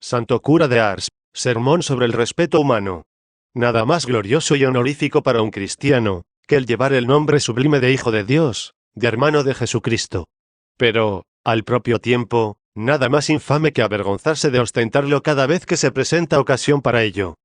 Santo cura de Ars, sermón sobre el respeto humano. Nada más glorioso y honorífico para un cristiano, que el llevar el nombre sublime de Hijo de Dios, de hermano de Jesucristo. Pero, al propio tiempo, nada más infame que avergonzarse de ostentarlo cada vez que se presenta ocasión para ello.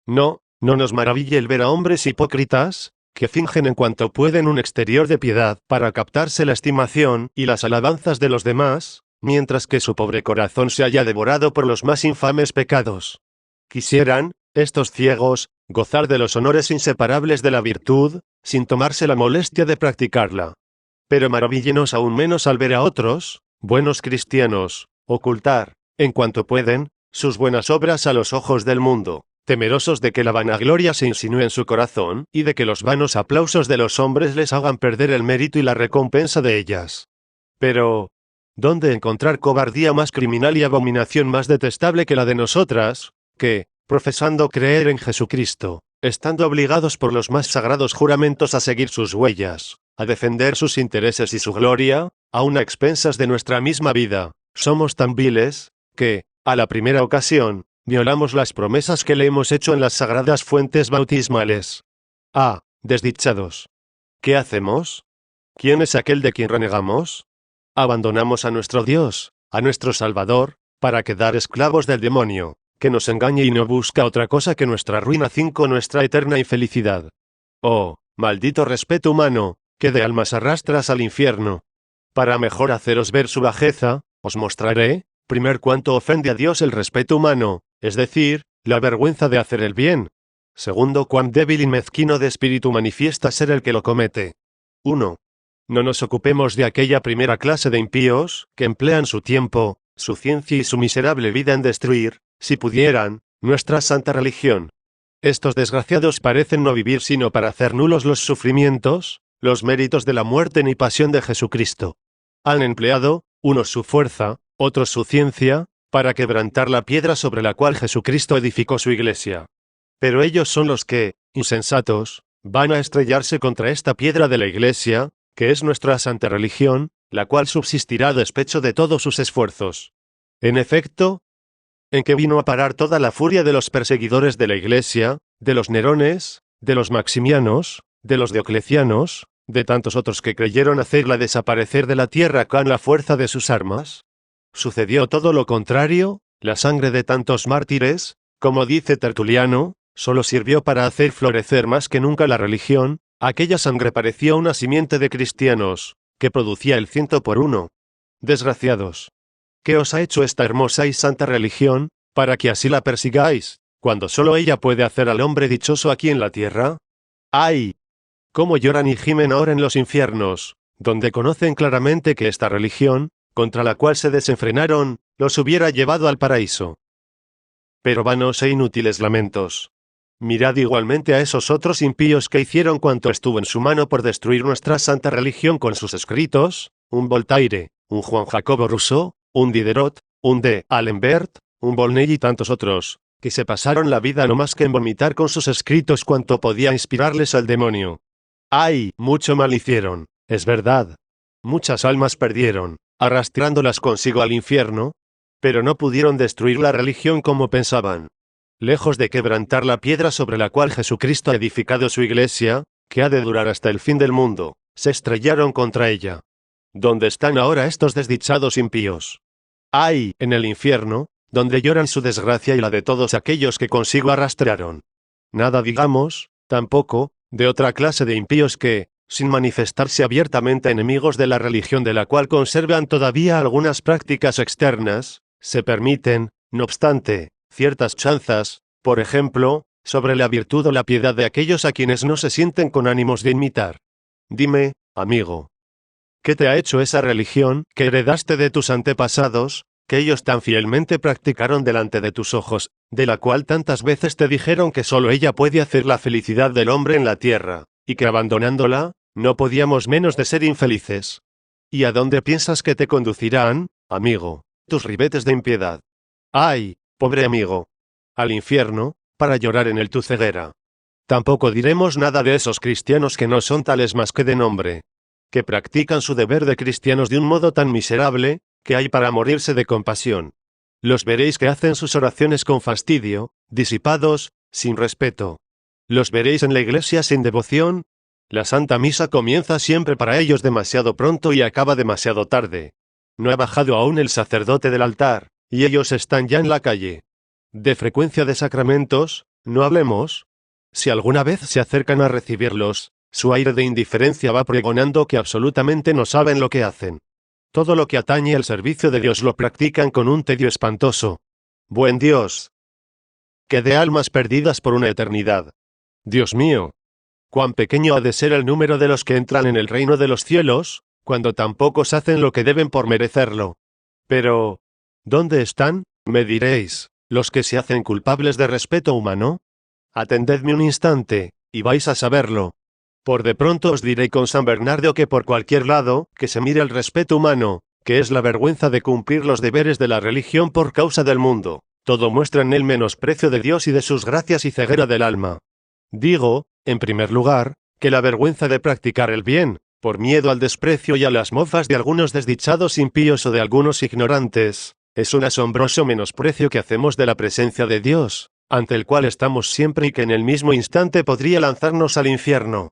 No nos maraville el ver a hombres hipócritas, que fingen en cuanto pueden un exterior de piedad para captarse la estimación y las alabanzas de los demás, mientras que su pobre corazón se halla devorado por los más infames pecados. Quisieran, estos ciegos, gozar de los honores inseparables de la virtud, sin tomarse la molestia de practicarla. Pero maravíllenos aún menos al ver a otros, buenos cristianos, ocultar, en cuanto pueden, sus buenas obras a los ojos del mundo, temerosos de que la vanagloria se insinúe en su corazón y de que los vanos aplausos de los hombres les hagan perder el mérito y la recompensa de ellas. Pero, ¿dónde encontrar cobardía más criminal y abominación más detestable que la de nosotras, que, profesando creer en Jesucristo, estando obligados por los más sagrados juramentos a seguir sus huellas, a defender sus intereses y su gloria, aun a expensas de nuestra misma vida, somos tan viles, que, a la primera ocasión, violamos las promesas que le hemos hecho en las sagradas fuentes bautismales? ¡Ah, desdichados! ¿Qué hacemos? ¿Quién es aquel de quien renegamos? Abandonamos a nuestro Dios, a nuestro Salvador, para quedar esclavos del demonio, que nos engañe y no busca otra cosa que nuestra ruina, nuestra eterna infelicidad. Oh, maldito respeto humano, que de almas arrastras al infierno. Para mejor haceros ver su bajeza, os mostraré, primer cuánto ofende a Dios el respeto humano, es decir, la vergüenza de hacer el bien. Segundo, cuán débil y mezquino de espíritu manifiesta ser el que lo comete. 1. No nos ocupemos de aquella primera clase de impíos, que emplean su tiempo, su ciencia y su miserable vida en destruir, si pudieran, nuestra santa religión. Estos desgraciados parecen no vivir sino para hacer nulos los sufrimientos, los méritos de la muerte ni pasión de Jesucristo. Han empleado, unos su fuerza, otros su ciencia, para quebrantar la piedra sobre la cual Jesucristo edificó su iglesia. Pero ellos son los que, insensatos, van a estrellarse contra esta piedra de la iglesia, que es nuestra santa religión, la cual subsistirá a despecho de todos sus esfuerzos. En efecto, ¿en qué vino a parar toda la furia de los perseguidores de la iglesia, de los Nerones, de los Maximianos, de los Dioclecianos, de tantos otros que creyeron hacerla desaparecer de la tierra con la fuerza de sus armas? Sucedió todo lo contrario, la sangre de tantos mártires, como dice Tertuliano, solo sirvió para hacer florecer más que nunca la religión. Aquella sangre parecía una simiente de cristianos, que producía el 100 por 1. Desgraciados. ¿Qué os ha hecho esta hermosa y santa religión, para que así la persigáis, cuando solo ella puede hacer al hombre dichoso aquí en la tierra? ¡Ay! ¿Cómo lloran y gimen ahora en los infiernos, donde conocen claramente que esta religión, contra la cual se desenfrenaron, los hubiera llevado al paraíso? Pero vanos e inútiles lamentos. Mirad igualmente a esos otros impíos que hicieron cuanto estuvo en su mano por destruir nuestra santa religión con sus escritos, un Voltaire, un Juan Jacobo Rousseau, un Diderot, un de Alembert, un Volney y tantos otros, que se pasaron la vida no más que en vomitar con sus escritos cuanto podía inspirarles al demonio. ¡Ay! Mucho mal hicieron, es verdad. Muchas almas perdieron, arrastrándolas consigo al infierno, pero no pudieron destruir la religión como pensaban. Lejos de quebrantar la piedra sobre la cual Jesucristo ha edificado su iglesia, que ha de durar hasta el fin del mundo, se estrellaron contra ella. ¿Dónde están ahora estos desdichados impíos? ¡Ay! En el infierno, donde lloran su desgracia y la de todos aquellos que consigo arrastraron. Nada digamos, tampoco, de otra clase de impíos que, sin manifestarse abiertamente enemigos de la religión de la cual conservan todavía algunas prácticas externas, se permiten, no obstante, ciertas chanzas, por ejemplo, sobre la virtud o la piedad de aquellos a quienes no se sienten con ánimos de imitar. Dime, amigo, ¿qué te ha hecho esa religión que heredaste de tus antepasados, que ellos tan fielmente practicaron delante de tus ojos, de la cual tantas veces te dijeron que solo ella puede hacer la felicidad del hombre en la tierra, y que abandonándola, no podíamos menos de ser infelices? ¿Y a dónde piensas que te conducirán, amigo, tus ribetes de impiedad? ¡Ay! Pobre amigo. Al infierno, para llorar en tu ceguera. Tampoco diremos nada de esos cristianos que no son tales más que de nombre, que practican su deber de cristianos de un modo tan miserable, que hay para morirse de compasión. Los veréis que hacen sus oraciones con fastidio, disipados, sin respeto. Los veréis en la iglesia sin devoción. La Santa Misa comienza siempre para ellos demasiado pronto y acaba demasiado tarde. No ha bajado aún el sacerdote del altar, y ellos están ya en la calle. De frecuencia de sacramentos, no hablemos. Si alguna vez se acercan a recibirlos, su aire de indiferencia va pregonando que absolutamente no saben lo que hacen. Todo lo que atañe al servicio de Dios lo practican con un tedio espantoso. Buen Dios, que de almas perdidas por una eternidad. Dios mío, cuán pequeño ha de ser el número de los que entran en el reino de los cielos, cuando tan pocos hacen lo que deben por merecerlo. Pero, ¿dónde están, me diréis, los que se hacen culpables de respeto humano? Atendedme un instante, y vais a saberlo. Por de pronto os diré con San Bernardo que por cualquier lado, que se mire el respeto humano, que es la vergüenza de cumplir los deberes de la religión por causa del mundo, todo muestra en él menosprecio de Dios y de sus gracias y ceguera del alma. Digo, en primer lugar, que la vergüenza de practicar el bien, por miedo al desprecio y a las mofas de algunos desdichados impíos o de algunos ignorantes, es un asombroso menosprecio que hacemos de la presencia de Dios, ante el cual estamos siempre y que en el mismo instante podría lanzarnos al infierno.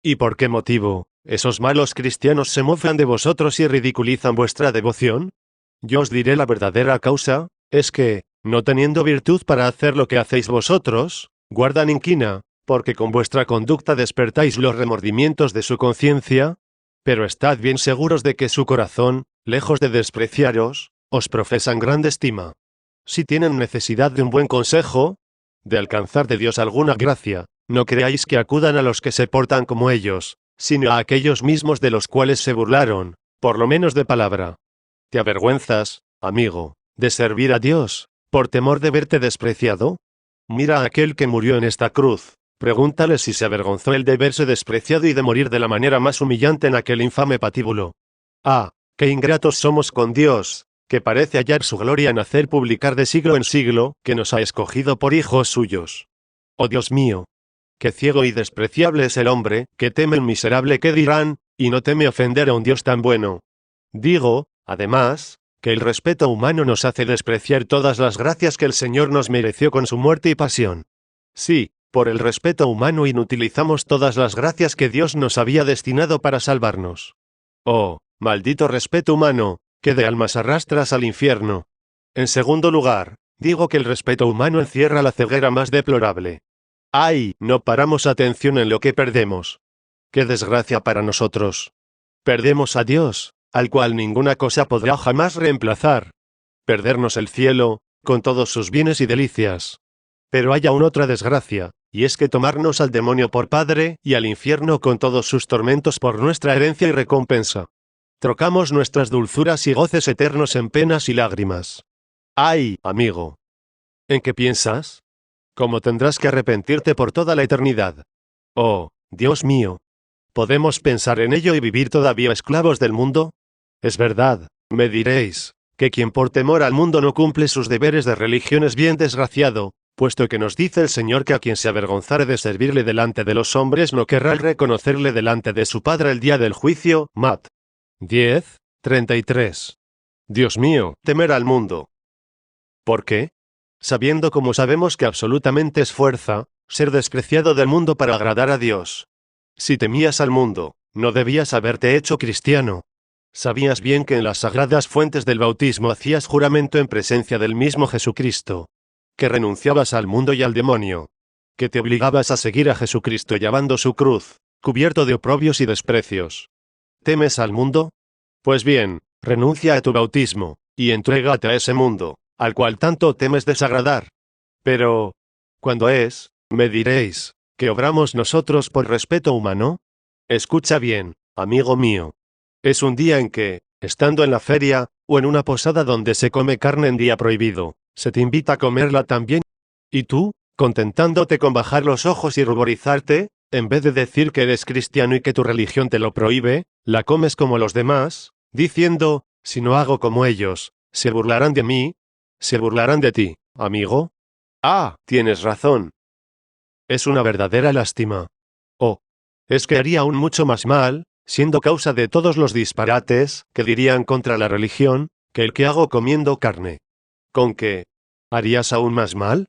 ¿Y por qué motivo, esos malos cristianos se mofan de vosotros y ridiculizan vuestra devoción? Yo os diré la verdadera causa, es que, no teniendo virtud para hacer lo que hacéis vosotros, guardan inquina, porque con vuestra conducta despertáis los remordimientos de su conciencia, pero estad bien seguros de que su corazón, lejos de despreciaros, os profesan grande estima. Si tienen necesidad de un buen consejo, de alcanzar de Dios alguna gracia, no creáis que acudan a los que se portan como ellos, sino a aquellos mismos de los cuales se burlaron, por lo menos de palabra. ¿Te avergüenzas, amigo, de servir a Dios, por temor de verte despreciado? Mira a aquel que murió en esta cruz, pregúntale si se avergonzó él de verse despreciado y de morir de la manera más humillante en aquel infame patíbulo. Ah, qué ingratos somos con Dios, que parece hallar su gloria en hacer publicar de siglo en siglo, que nos ha escogido por hijos suyos. Oh Dios mío, qué ciego y despreciable es el hombre, que teme un miserable qué dirán, y no teme ofender a un Dios tan bueno. Digo, además, que el respeto humano nos hace despreciar todas las gracias que el Señor nos mereció con su muerte y pasión. Sí, por el respeto humano inutilizamos todas las gracias que Dios nos había destinado para salvarnos. Oh, maldito respeto humano, que de almas arrastras al infierno. En segundo lugar, digo que el respeto humano encierra la ceguera más deplorable. ¡Ay! No paramos atención en lo que perdemos. ¡Qué desgracia para nosotros! Perdemos a Dios, al cual ninguna cosa podrá jamás reemplazar. Perdernos el cielo, con todos sus bienes y delicias. Pero hay aún otra desgracia, y es que tomarnos al demonio por padre y al infierno con todos sus tormentos por nuestra herencia y recompensa. Trocamos nuestras dulzuras y goces eternos en penas y lágrimas. ¡Ay, amigo! ¿En qué piensas? ¿Cómo tendrás que arrepentirte por toda la eternidad? Oh, Dios mío. ¿Podemos pensar en ello y vivir todavía esclavos del mundo? Es verdad, me diréis, que quien por temor al mundo no cumple sus deberes de religión es bien desgraciado, puesto que nos dice el Señor que a quien se avergonzare de servirle delante de los hombres no querrá reconocerle delante de su Padre el día del juicio. Mat. 10:33. Dios mío, temer al mundo. ¿Por qué? Sabiendo como sabemos que absolutamente es fuerza, ser despreciado del mundo para agradar a Dios. Si temías al mundo, no debías haberte hecho cristiano. Sabías bien que en las sagradas fuentes del bautismo hacías juramento en presencia del mismo Jesucristo. Que renunciabas al mundo y al demonio. Que te obligabas a seguir a Jesucristo llevando su cruz, cubierto de oprobios y desprecios. ¿Temes al mundo? Pues bien, renuncia a tu bautismo, y entrégate a ese mundo, al cual tanto temes desagradar. Pero, ¿cuándo es, me diréis, que obramos nosotros por respeto humano? Escucha bien, amigo mío. Es un día en que, estando en la feria, o en una posada donde se come carne en día prohibido, se te invita a comerla también, y tú, contentándote con bajar los ojos y ruborizarte, en vez de decir que eres cristiano y que tu religión te lo prohíbe, la comes como los demás, diciendo, si no hago como ellos, se burlarán de mí, se burlarán de ti, amigo. Ah, tienes razón. Es una verdadera lástima. Oh, es que haría aún mucho más mal, siendo causa de todos los disparates que dirían contra la religión, que el que hago comiendo carne. ¿Con qué? ¿Harías aún más mal?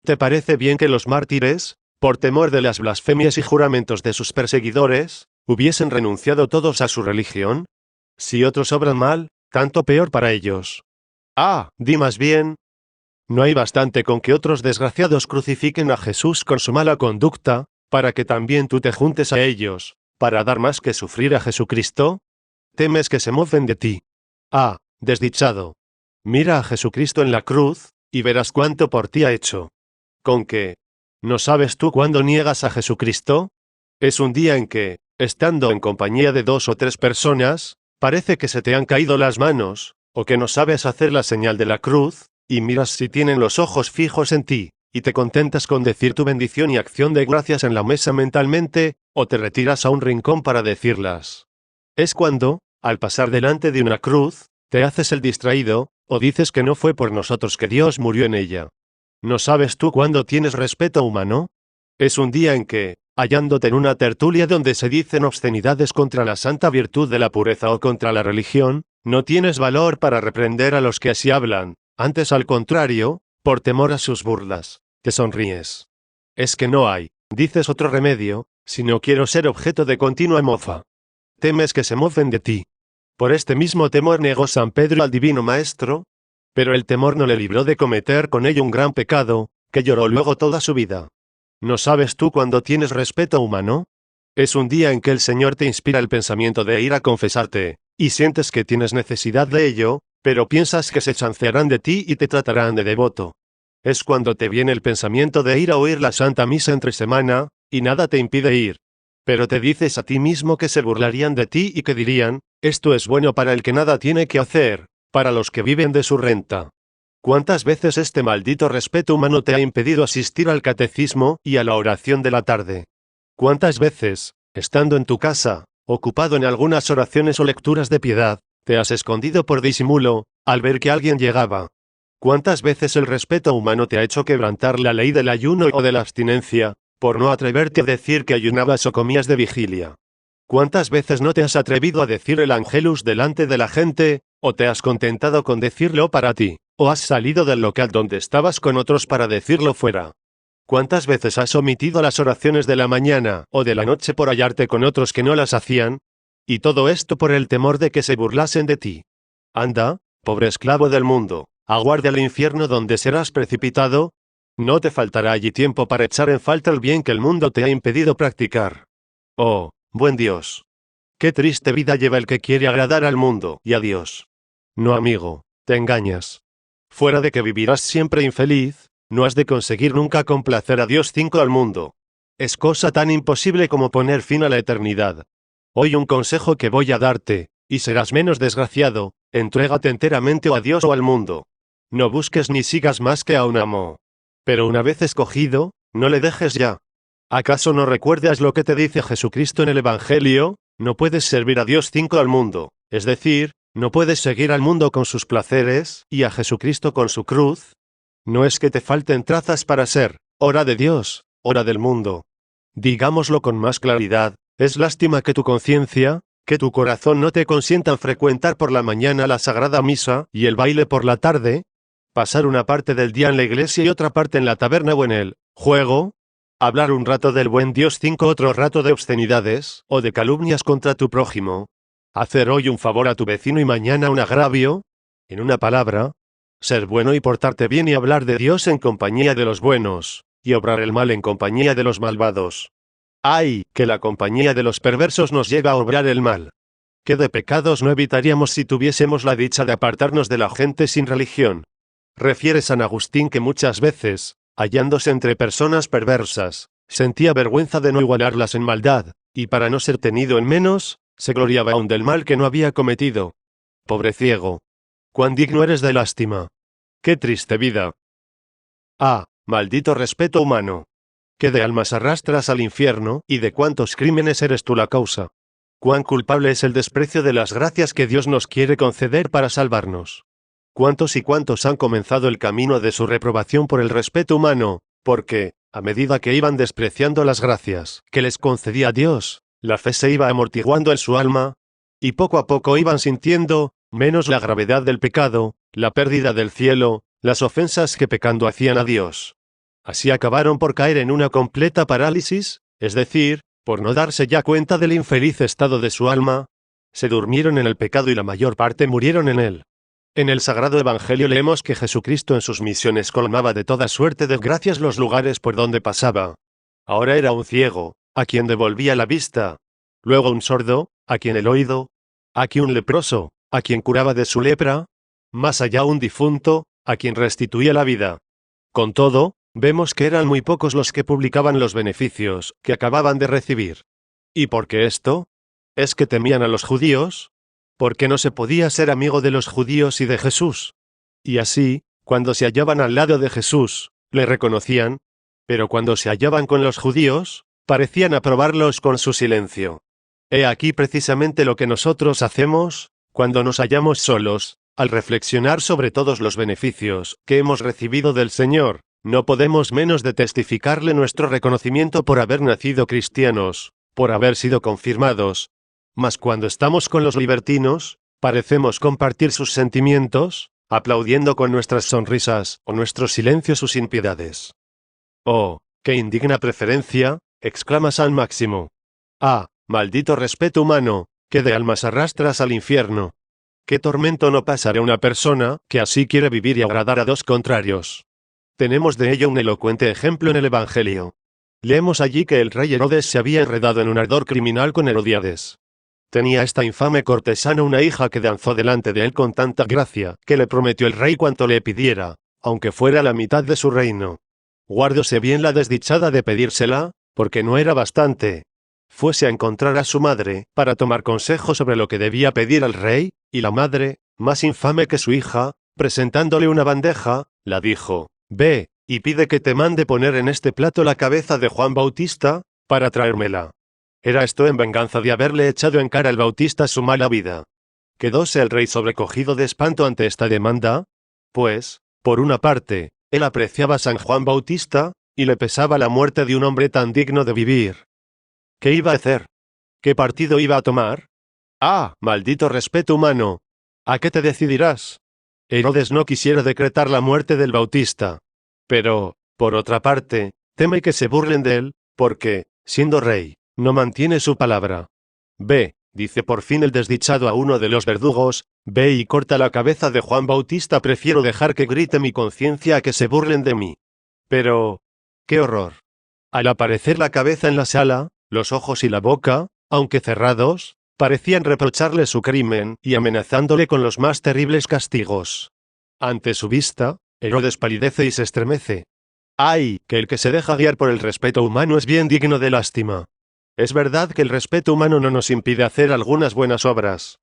¿Te parece bien que los mártires, por temor de las blasfemias y juramentos de sus perseguidores, hubiesen renunciado todos a su religión? Si otros obran mal, tanto peor para ellos. Di más bien, ¿no hay bastante con que otros desgraciados crucifiquen a Jesús con su mala conducta, para que también tú te juntes a ellos, para dar más que sufrir a Jesucristo? ¿Temes que se mofen de ti? Desdichado. Mira a Jesucristo en la cruz, y verás cuánto por ti ha hecho. ¿Con qué? ¿No sabes tú cuándo niegas a Jesucristo? Es un día en que, estando en compañía de 2 o 3 personas, parece que se te han caído las manos, o que no sabes hacer la señal de la cruz, y miras si tienen los ojos fijos en ti, y te contentas con decir tu bendición y acción de gracias en la mesa mentalmente, o te retiras a un rincón para decirlas. Es cuando, al pasar delante de una cruz, te haces el distraído, o dices que no fue por nosotros que Dios murió en ella. ¿No sabes tú cuándo tienes respeto humano? Es un día en que, hallándote en una tertulia donde se dicen obscenidades contra la santa virtud de la pureza o contra la religión, no tienes valor para reprender a los que así hablan, antes al contrario, por temor a sus burlas, te sonríes. Es que no hay, dices, otro remedio, si no quiero ser objeto de continua mofa. Temes que se mofen de ti. Por este mismo temor negó San Pedro al Divino Maestro, pero el temor no le libró de cometer con ello un gran pecado, que lloró luego toda su vida. ¿No sabes tú cuándo tienes respeto humano? Es un día en que el Señor te inspira el pensamiento de ir a confesarte, y sientes que tienes necesidad de ello, pero piensas que se chancearán de ti y te tratarán de devoto. Es cuando te viene el pensamiento de ir a oír la Santa Misa entre semana, y nada te impide ir. Pero te dices a ti mismo que se burlarían de ti y que dirían, esto es bueno para el que nada tiene que hacer, para los que viven de su renta. ¿Cuántas veces este maldito respeto humano te ha impedido asistir al catecismo y a la oración de la tarde? ¿Cuántas veces, estando en tu casa, ocupado en algunas oraciones o lecturas de piedad, te has escondido por disimulo, al ver que alguien llegaba? ¿Cuántas veces el respeto humano te ha hecho quebrantar la ley del ayuno o de la abstinencia, por no atreverte a decir que ayunabas o comías de vigilia? ¿Cuántas veces no te has atrevido a decir el Angelus delante de la gente, o te has contentado con decirlo para ti, o has salido del local donde estabas con otros para decirlo fuera? ¿Cuántas veces has omitido las oraciones de la mañana o de la noche por hallarte con otros que no las hacían? Y todo esto por el temor de que se burlasen de ti. Anda, pobre esclavo del mundo, aguarde al infierno donde serás precipitado. No te faltará allí tiempo para echar en falta el bien que el mundo te ha impedido practicar. Oh, buen Dios. Qué triste vida lleva el que quiere agradar al mundo y a Dios. No, amigo, te engañas. Fuera de que vivirás siempre infeliz, no has de conseguir nunca complacer a Dios 5 al mundo. Es cosa tan imposible como poner fin a la eternidad. Hoy un consejo que voy a darte, y serás menos desgraciado, entrégate enteramente o a Dios o al mundo. No busques ni sigas más que a un amo. Pero una vez escogido, no le dejes ya. ¿Acaso no recuerdas lo que te dice Jesucristo en el Evangelio? No puedes servir a Dios 5 al mundo, es decir, no puedes seguir al mundo con sus placeres, y a Jesucristo con su cruz. No es que te falten trazas para ser, hora de Dios, hora del mundo. Digámoslo con más claridad, es lástima que tu conciencia, que tu corazón no te consientan frecuentar por la mañana la Sagrada Misa y el baile por la tarde, pasar una parte del día en la iglesia y otra parte en la taberna o en el juego, hablar un rato del buen Dios 5 otro rato de obscenidades o de calumnias contra tu prójimo, hacer hoy un favor a tu vecino y mañana un agravio, en una palabra, ser bueno y portarte bien y hablar de Dios en compañía de los buenos, y obrar el mal en compañía de los malvados. ¡Ay, que la compañía de los perversos nos lleva a obrar el mal! ¿Qué de pecados no evitaríamos si tuviésemos la dicha de apartarnos de la gente sin religión? Refiere San Agustín que muchas veces, hallándose entre personas perversas, sentía vergüenza de no igualarlas en maldad, y para no ser tenido en menos, se gloriaba aún del mal que no había cometido. Pobre ciego. ¡Cuán digno eres de lástima! ¡Qué triste vida! Maldito respeto humano. ¿Qué de almas arrastras al infierno, y de cuántos crímenes eres tú la causa? ¿Cuán culpable es el desprecio de las gracias que Dios nos quiere conceder para salvarnos? ¿Cuántos y cuántos han comenzado el camino de su reprobación por el respeto humano, porque, a medida que iban despreciando las gracias que les concedía Dios, la fe se iba amortiguando en su alma, y poco a poco iban sintiendo menos la gravedad del pecado, la pérdida del cielo, las ofensas que pecando hacían a Dios. Así acabaron por caer en una completa parálisis, es decir, por no darse ya cuenta del infeliz estado de su alma, se durmieron en el pecado y la mayor parte murieron en él. En el Sagrado Evangelio leemos que Jesucristo en sus misiones colmaba de toda suerte de gracias los lugares por donde pasaba. Ahora era un ciego, a quien devolvía la vista, luego un sordo, a quien el oído, aquí un leproso, a quien curaba de su lepra, más allá un difunto, a quien restituía la vida. Con todo, vemos que eran muy pocos los que publicaban los beneficios que acababan de recibir. ¿Y por qué esto? ¿Es que temían a los judíos? Porque no se podía ser amigo de los judíos y de Jesús. Y así, cuando se hallaban al lado de Jesús, le reconocían, pero cuando se hallaban con los judíos, parecían aprobarlos con su silencio. He aquí precisamente lo que nosotros hacemos, cuando nos hallamos solos, al reflexionar sobre todos los beneficios que hemos recibido del Señor, no podemos menos de testificarle nuestro reconocimiento por haber nacido cristianos, por haber sido confirmados. Mas cuando estamos con los libertinos, parecemos compartir sus sentimientos, aplaudiendo con nuestras sonrisas o nuestro silencio sus impiedades. ¡Oh, qué indigna preferencia!, exclama San Máximo. ¡Ah, maldito respeto humano, que de almas arrastras al infierno! ¿Qué tormento no pasará a una persona que así quiere vivir y agradar a dos contrarios? Tenemos de ello un elocuente ejemplo en el Evangelio. Leemos allí que el rey Herodes se había enredado en un ardor criminal con Herodíades. Tenía esta infame cortesana una hija que danzó delante de él con tanta gracia, que le prometió el rey cuanto le pidiera, aunque fuera la mitad de su reino. Guárdose bien la desdichada de pedírsela, porque no era bastante. Fuese a encontrar a su madre, para tomar consejo sobre lo que debía pedir al rey, y la madre, más infame que su hija, presentándole una bandeja, la dijo: «Ve, y pide que te mande poner en este plato la cabeza de Juan Bautista, para traérmela». Era esto en venganza de haberle echado en cara al Bautista su mala vida. ¿Quedóse el rey sobrecogido de espanto ante esta demanda? Pues, por una parte, él apreciaba a San Juan Bautista, y le pesaba la muerte de un hombre tan digno de vivir. ¿Qué iba a hacer? ¿Qué partido iba a tomar? ¡Ah, maldito respeto humano! ¿A qué te decidirás? Herodes no quisiera decretar la muerte del Bautista. Pero, por otra parte, teme que se burlen de él, porque, siendo rey, no mantiene su palabra. Ve, dice por fin el desdichado a uno de los verdugos, ve y corta la cabeza de Juan Bautista, prefiero dejar que grite mi conciencia a que se burlen de mí. Pero, ¡qué horror! Al aparecer la cabeza en la sala, los ojos y la boca, aunque cerrados, parecían reprocharle su crimen y amenazándole con los más terribles castigos. Ante su vista, Herodes palidece y se estremece. ¡Ay, que el que se deja guiar por el respeto humano es bien digno de lástima! Es verdad que el respeto humano no nos impide hacer algunas buenas obras.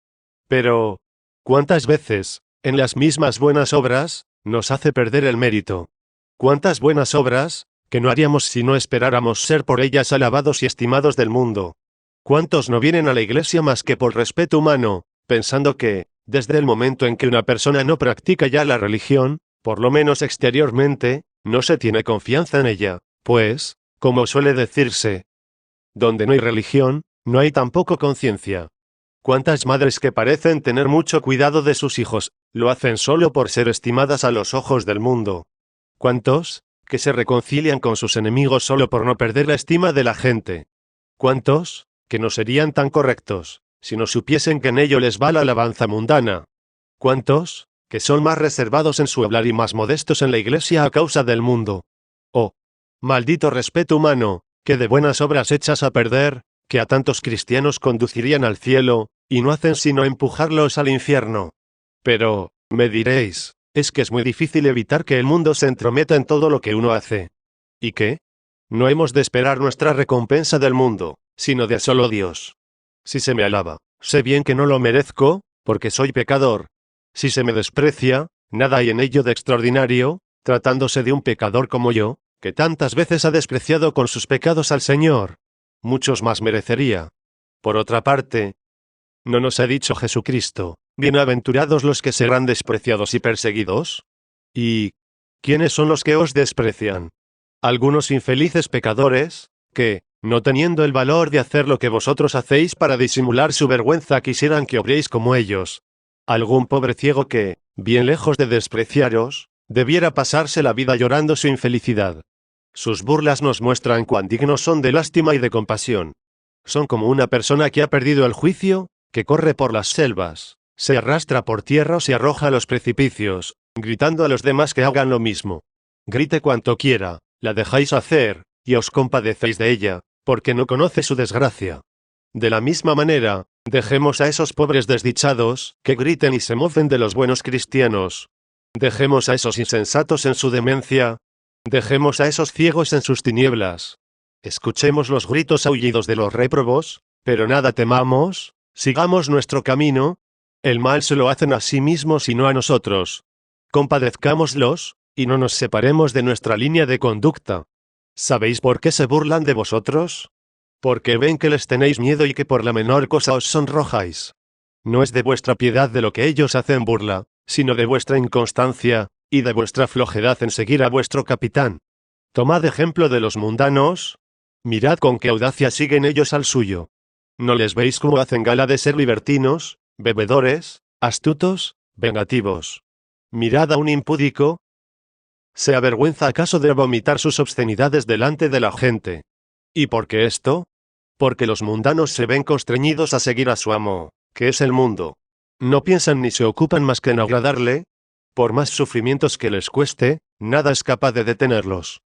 Pero, ¿cuántas veces, en las mismas buenas obras, nos hace perder el mérito? ¿Cuántas buenas obras, que no haríamos si no esperáramos ser por ellas alabados y estimados del mundo? ¿Cuántos no vienen a la iglesia más que por respeto humano, pensando que, desde el momento en que una persona no practica ya la religión, por lo menos exteriormente, no se tiene confianza en ella, pues, como suele decirse, donde no hay religión, no hay tampoco conciencia? ¿Cuántas madres que parecen tener mucho cuidado de sus hijos, lo hacen solo por ser estimadas a los ojos del mundo? ¿Cuántos, que se reconcilian con sus enemigos solo por no perder la estima de la gente? ¿Cuántos, que no serían tan correctos, si no supiesen que en ello les va la alabanza mundana? ¿Cuántos, que son más reservados en su hablar y más modestos en la iglesia a causa del mundo? Oh, maldito respeto humano, que de buenas obras echas a perder, que a tantos cristianos conducirían al cielo, y no hacen sino empujarlos al infierno. Pero, me diréis, es que es muy difícil evitar que el mundo se entrometa en todo lo que uno hace. ¿Y qué? No hemos de esperar nuestra recompensa del mundo, sino de solo Dios. Si se me alaba, sé bien que no lo merezco, porque soy pecador. Si se me desprecia, nada hay en ello de extraordinario, tratándose de un pecador como yo, que tantas veces ha despreciado con sus pecados al Señor. Muchos más merecería. Por otra parte, ¿no nos ha dicho Jesucristo, bienaventurados los que serán despreciados y perseguidos? ¿Y quiénes son los que os desprecian? Algunos infelices pecadores, que, no teniendo el valor de hacer lo que vosotros hacéis para disimular su vergüenza, quisieran que obréis como ellos. Algún pobre ciego que, bien lejos de despreciaros, Debiera pasarse la vida llorando su infelicidad. Sus burlas nos muestran cuán dignos son de lástima y de compasión. Son como una persona que ha perdido el juicio, que corre por las selvas, se arrastra por tierra o se arroja a los precipicios, gritando a los demás que hagan lo mismo. Grite cuanto quiera, la dejáis hacer, y os compadecéis de ella, porque no conoce su desgracia. De la misma manera, dejemos a esos pobres desdichados, que griten y se mofen de los buenos cristianos. Dejemos a esos insensatos en su demencia. Dejemos a esos ciegos en sus tinieblas. Escuchemos los gritos aullidos de los réprobos, pero nada temamos, sigamos nuestro camino. El mal se lo hacen a sí mismos y no a nosotros. Compadezcámoslos, y no nos separemos de nuestra línea de conducta. ¿Sabéis por qué se burlan de vosotros? Porque ven que les tenéis miedo y que por la menor cosa os sonrojáis. No es de vuestra piedad de lo que ellos hacen burla, sino de vuestra inconstancia, y de vuestra flojedad en seguir a vuestro capitán. Tomad ejemplo de los mundanos. Mirad con qué audacia siguen ellos al suyo. ¿No les veis cómo hacen gala de ser libertinos, bebedores, astutos, vengativos? Mirad a un impúdico. ¿Se avergüenza acaso de vomitar sus obscenidades delante de la gente? ¿Y por qué esto? Porque los mundanos se ven constreñidos a seguir a su amo, que es el mundo. No piensan ni se ocupan más que en agradarle. Por más sufrimientos que les cueste, nada es capaz de detenerlos.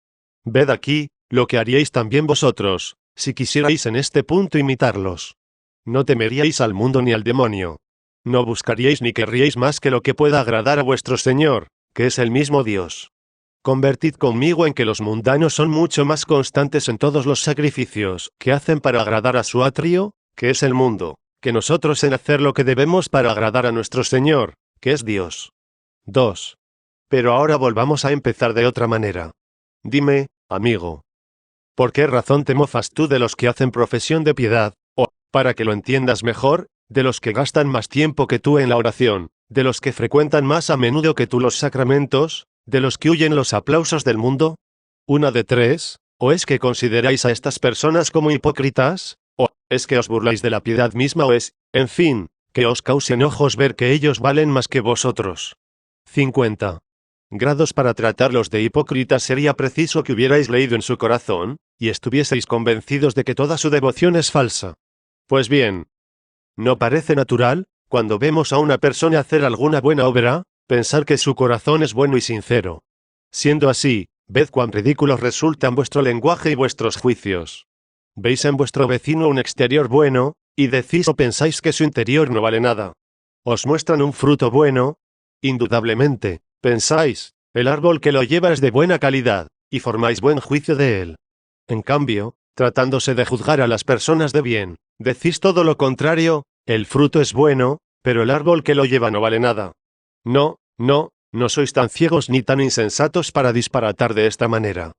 Ved aquí, lo que haríais también vosotros, si quisierais en este punto imitarlos. No temeríais al mundo ni al demonio. No buscaríais ni querríais más que lo que pueda agradar a vuestro Señor, que es el mismo Dios. Convertid conmigo en que los mundanos son mucho más constantes en todos los sacrificios que hacen para agradar a su atrio, que es el mundo, que nosotros en hacer lo que debemos para agradar a nuestro Señor, que es Dios. 2. Pero ahora volvamos a empezar de otra manera. Dime, amigo, ¿por qué razón te mofas tú de los que hacen profesión de piedad, o, para que lo entiendas mejor, de los que gastan más tiempo que tú en la oración, de los que frecuentan más a menudo que tú los sacramentos, de los que huyen los aplausos del mundo? Una de tres, o es que consideráis a estas personas como hipócritas, o es que os burláis de la piedad misma, o es, en fin, que os cause enojos ver que ellos valen más que vosotros. 50. Grados para tratarlos de hipócritas sería preciso que hubierais leído en su corazón, y estuvieseis convencidos de que toda su devoción es falsa. Pues bien, ¿no parece natural, cuando vemos a una persona hacer alguna buena obra, pensar que su corazón es bueno y sincero? Siendo así, ved cuán ridículos resultan vuestro lenguaje y vuestros juicios. Veis en vuestro vecino un exterior bueno, y decís o pensáis que su interior no vale nada. Os muestran un fruto bueno. Indudablemente, pensáis, el árbol que lo lleva es de buena calidad, y formáis buen juicio de él. En cambio, tratándose de juzgar a las personas de bien, decís todo lo contrario, el fruto es bueno, pero el árbol que lo lleva no vale nada. No sois tan ciegos ni tan insensatos para disparatar de esta manera.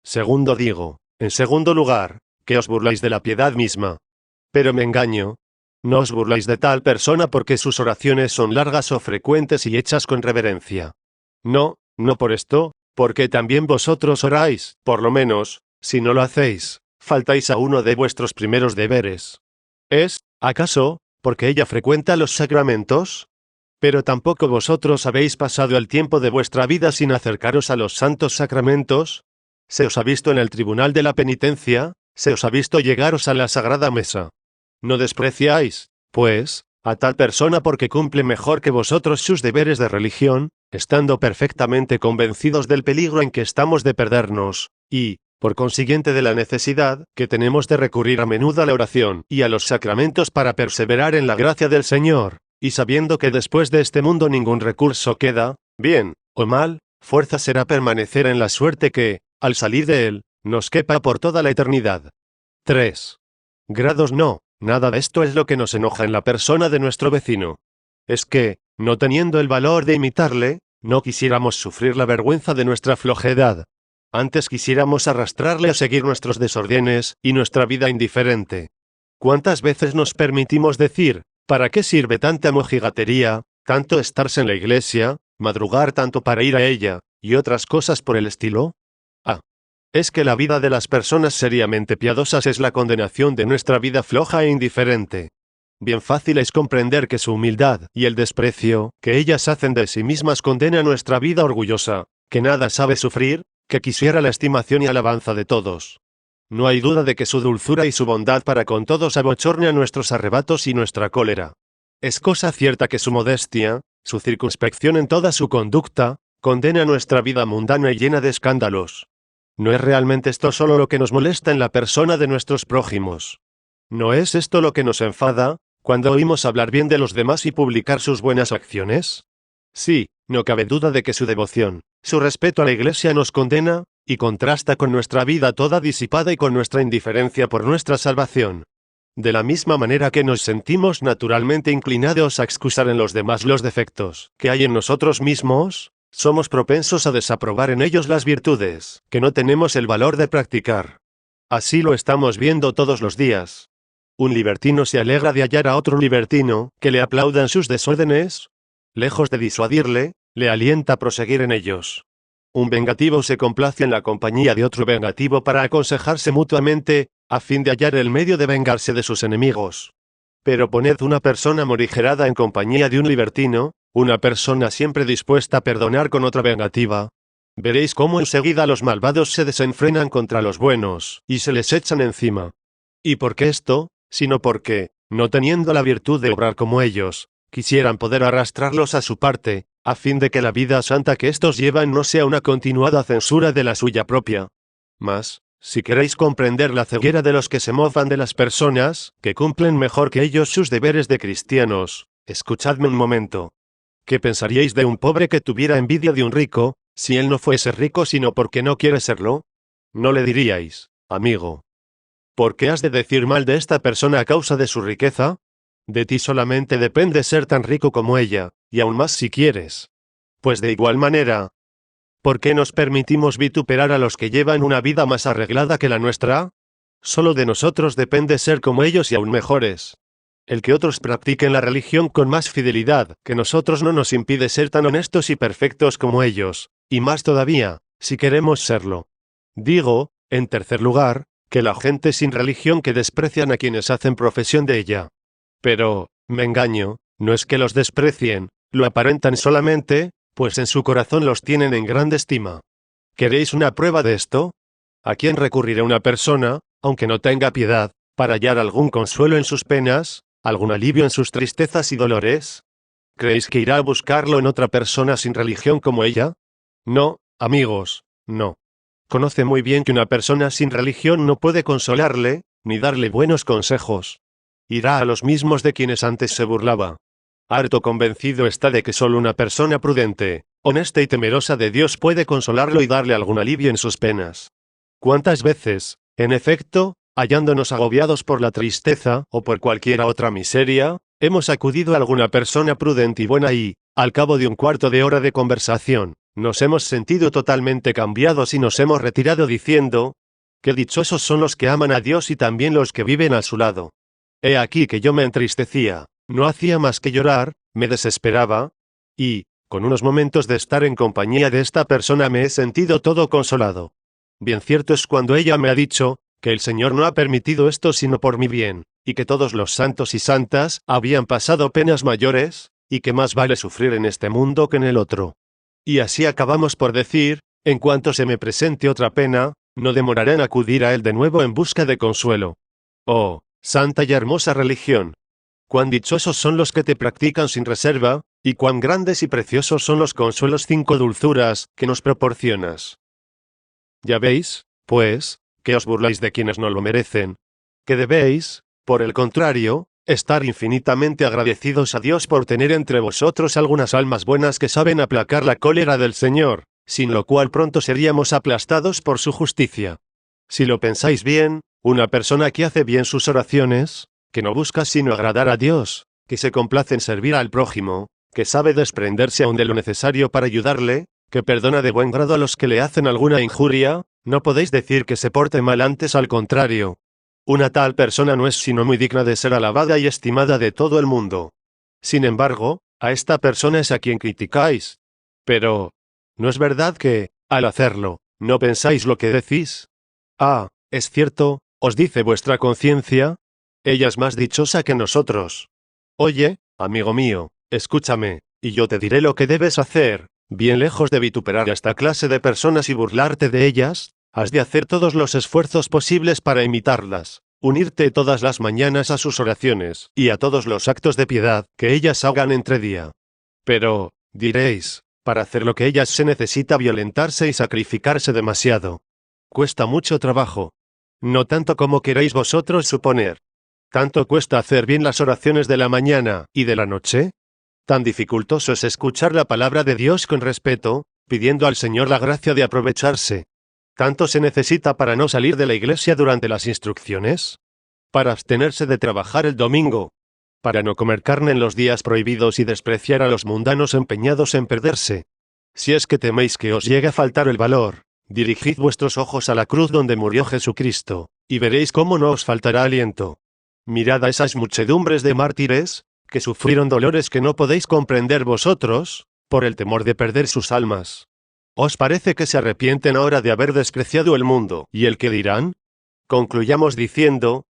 Segundo digo, en segundo lugar, que os burláis de la piedad misma. Pero me engaño. No os burláis de tal persona porque sus oraciones son largas o frecuentes y hechas con reverencia. No por esto, porque también vosotros oráis, por lo menos, si no lo hacéis, faltáis a uno de vuestros primeros deberes. ¿Es, acaso, porque ella frecuenta los sacramentos? Pero tampoco vosotros habéis pasado el tiempo de vuestra vida sin acercaros a los santos sacramentos. Se os ha visto en el tribunal de la penitencia, se os ha visto llegaros a la sagrada mesa. No despreciáis, pues, a tal persona porque cumple mejor que vosotros sus deberes de religión, estando perfectamente convencidos del peligro en que estamos de perdernos, y, por consiguiente, de la necesidad que tenemos de recurrir a menudo a la oración y a los sacramentos para perseverar en la gracia del Señor, y sabiendo que después de este mundo ningún recurso queda, bien o mal, fuerza será permanecer en la suerte que, al salir de él, nos quepa por toda la eternidad. 3. Grados no. Nada de esto es lo que nos enoja en la persona de nuestro vecino. Es que, no teniendo el valor de imitarle, no quisiéramos sufrir la vergüenza de nuestra flojedad. Antes quisiéramos arrastrarle a seguir nuestros desórdenes y nuestra vida indiferente. ¿Cuántas veces nos permitimos decir, ¿para qué sirve tanta mojigatería, tanto estarse en la iglesia, madrugar tanto para ir a ella, y otras cosas por el estilo? Es que la vida de las personas seriamente piadosas es la condenación de nuestra vida floja e indiferente. Bien fácil es comprender que su humildad y el desprecio que ellas hacen de sí mismas condena nuestra vida orgullosa, que nada sabe sufrir, que quisiera la estimación y alabanza de todos. No hay duda de que su dulzura y su bondad para con todos abochornan nuestros arrebatos y nuestra cólera. Es cosa cierta que su modestia, su circunspección en toda su conducta, condena nuestra vida mundana y llena de escándalos. ¿No es realmente esto solo lo que nos molesta en la persona de nuestros prójimos? ¿No es esto lo que nos enfada, cuando oímos hablar bien de los demás y publicar sus buenas acciones? Sí, no cabe duda de que su devoción, su respeto a la Iglesia nos condena, y contrasta con nuestra vida toda disipada y con nuestra indiferencia por nuestra salvación. De la misma manera que nos sentimos naturalmente inclinados a excusar en los demás los defectos que hay en nosotros mismos, somos propensos a desaprobar en ellos las virtudes que no tenemos el valor de practicar. Así lo estamos viendo todos los días. Un libertino se alegra de hallar a otro libertino que le aplauda en sus desórdenes. Lejos de disuadirle, le alienta a proseguir en ellos. Un vengativo se complace en la compañía de otro vengativo para aconsejarse mutuamente, a fin de hallar el medio de vengarse de sus enemigos. Pero poned una persona morigerada en compañía de un libertino, una persona siempre dispuesta a perdonar con otra vengativa. Veréis cómo enseguida los malvados se desenfrenan contra los buenos, y se les echan encima. ¿Y por qué esto? Sino porque, no teniendo la virtud de obrar como ellos, quisieran poder arrastrarlos a su parte, a fin de que la vida santa que éstos llevan no sea una continuada censura de la suya propia. Mas, si queréis comprender la ceguera de los que se mofan de las personas, que cumplen mejor que ellos sus deberes de cristianos, escuchadme un momento. ¿Qué pensaríais de un pobre que tuviera envidia de un rico, si él no fuese rico sino porque no quiere serlo? No le diríais, amigo, ¿por qué has de decir mal de esta persona a causa de su riqueza? De ti solamente depende ser tan rico como ella, y aún más si quieres. Pues de igual manera, ¿por qué nos permitimos vituperar a los que llevan una vida más arreglada que la nuestra? Solo de nosotros depende ser como ellos y aún mejores. El que otros practiquen la religión con más fidelidad que nosotros no nos impide ser tan honestos y perfectos como ellos, y más todavía, si queremos serlo. Digo, en tercer lugar, que la gente sin religión que desprecian a quienes hacen profesión de ella. Pero, me engaño, no es que los desprecien, lo aparentan solamente, pues en su corazón los tienen en grande estima. ¿Queréis una prueba de esto? ¿A quién recurrirá una persona, aunque no tenga piedad, para hallar algún consuelo en sus penas, algún alivio en sus tristezas y dolores? ¿Creéis que irá a buscarlo en otra persona sin religión como ella? No, amigos, no. Conoce muy bien que una persona sin religión no puede consolarle, ni darle buenos consejos. Irá a los mismos de quienes antes se burlaba. Harto convencido está de que solo una persona prudente, honesta y temerosa de Dios puede consolarlo y darle algún alivio en sus penas. ¿Cuántas veces, en efecto, hallándonos agobiados por la tristeza o por cualquiera otra miseria, hemos acudido a alguna persona prudente y buena y, al cabo de un cuarto de hora de conversación, nos hemos sentido totalmente cambiados y nos hemos retirado diciendo, qué dichosos son los que aman a Dios y también los que viven a su lado? He aquí que yo me entristecía, no hacía más que llorar, me desesperaba, y, con unos momentos de estar en compañía de esta persona me he sentido todo consolado. Bien cierto es cuando ella me ha dicho, que el Señor no ha permitido esto sino por mi bien, y que todos los santos y santas habían pasado penas mayores, y que más vale sufrir en este mundo que en el otro. Y así acabamos por decir, en cuanto se me presente otra pena, no demoraré en acudir a él de nuevo en busca de consuelo. Oh, santa y hermosa religión. Cuán dichosos son los que te practican sin reserva, y cuán grandes y preciosos son los consuelos 5 dulzuras que nos proporcionas. Ya veis, pues, que os burláis de quienes no lo merecen, que debéis, por el contrario, estar infinitamente agradecidos a Dios por tener entre vosotros algunas almas buenas que saben aplacar la cólera del Señor, sin lo cual pronto seríamos aplastados por su justicia. Si lo pensáis bien, una persona que hace bien sus oraciones, que no busca sino agradar a Dios, que se complace en servir al prójimo, que sabe desprenderse aún de lo necesario para ayudarle, que perdona de buen grado a los que le hacen alguna injuria, no podéis decir que se porte mal, antes al contrario. Una tal persona no es sino muy digna de ser alabada y estimada de todo el mundo. Sin embargo, a esta persona es a quien criticáis. Pero, ¿no es verdad que, al hacerlo, no pensáis lo que decís? Ah, es cierto, os dice vuestra conciencia. ella es más dichosa que nosotros. Oye, amigo mío, escúchame, y yo te diré lo que debes hacer. Bien lejos de vituperar a esta clase de personas y burlarte de ellas, has de hacer todos los esfuerzos posibles para imitarlas, unirte todas las mañanas a sus oraciones y a todos los actos de piedad que ellas hagan entre día. Pero, diréis, para hacer lo que ellas se necesita violentarse y sacrificarse demasiado. Cuesta mucho trabajo. No tanto como queréis vosotros suponer. ¿Tanto cuesta hacer bien las oraciones de la mañana y de la noche? ¿Tan dificultoso es escuchar la palabra de Dios con respeto, pidiendo al Señor la gracia de aprovecharse? ¿Tanto se necesita para no salir de la iglesia durante las instrucciones? ¿Para abstenerse de trabajar el domingo? ¿Para no comer carne en los días prohibidos y despreciar a los mundanos empeñados en perderse? Si es que teméis que os llegue a faltar el valor, dirigid vuestros ojos a la cruz donde murió Jesucristo, y veréis cómo no os faltará aliento. Mirad a esas muchedumbres de mártires, que sufrieron dolores que no podéis comprender vosotros, por el temor de perder sus almas. ¿Os parece que se arrepienten ahora de haber despreciado el mundo y el que dirán? Concluyamos diciendo,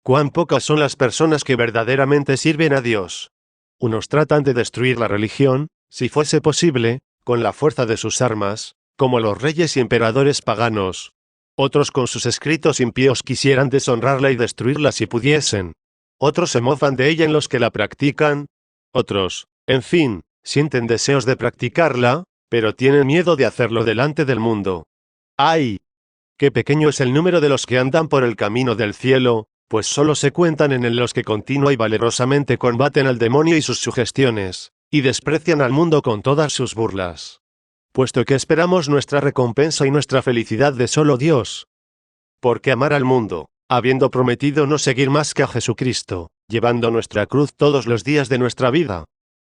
cuán pocas son las personas que verdaderamente sirven a Dios. Unos tratan de destruir la religión, si fuese posible, con la fuerza de sus armas, como los reyes y emperadores paganos. Otros con sus escritos impíos quisieran deshonrarla y destruirla si pudiesen. Otros se mofan de ella en los que la practican. Otros, en fin, sienten deseos de practicarla, pero tienen miedo de hacerlo delante del mundo. ¡Ay! ¡Qué pequeño es el número de los que andan por el camino del cielo, pues solo se cuentan en los que continua y valerosamente combaten al demonio y sus sugestiones, y desprecian al mundo con todas sus burlas! Puesto que esperamos nuestra recompensa y nuestra felicidad de solo Dios. ¿Por qué amar al mundo, habiendo prometido no seguir más que a Jesucristo, llevando nuestra cruz todos los días de nuestra vida?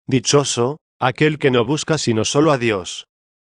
Dichoso, aquel que no busca sino solo a Dios,